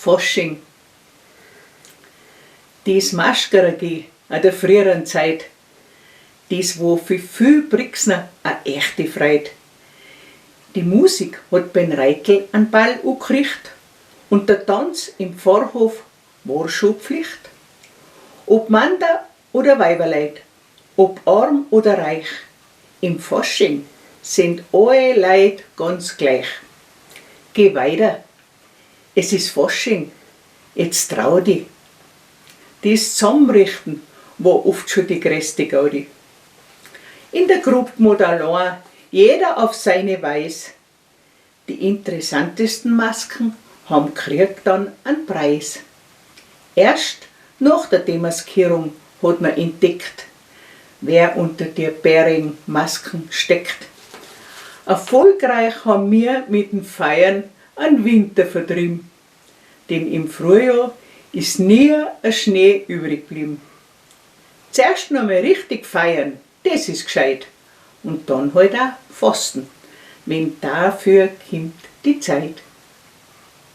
Fasching. Dies Maskeregi an der früheren Zeit, dies wo für viel Brixner a echte Freude. Die Musik hat beim Reitel an Ball ukriegt und der Tanz im Pfarrhof war schon Pflicht. Ob Manda oder Weiberleid, ob arm oder reich, im Fasching sind alle Leid ganz gleich. Geh weiter, es ist Fasching, jetzt trau dich. Das Zusammenrichten war oft schon die größte Gaudi. In der Gruppe mod allein, jeder auf seine Weise. Die interessantesten Masken haben kriegt dann einen Preis. Erst nach der Demaskierung hat man entdeckt, wer unter der bärigen Masken steckt. Erfolgreich haben wir mit dem Feiern einen Winter vertrieben, denn im Frühjahr ist nie ein Schnee übrig geblieben. Zuerst noch mal richtig feiern, das ist gescheit, und dann halt auch fasten, wenn dafür kommt die Zeit.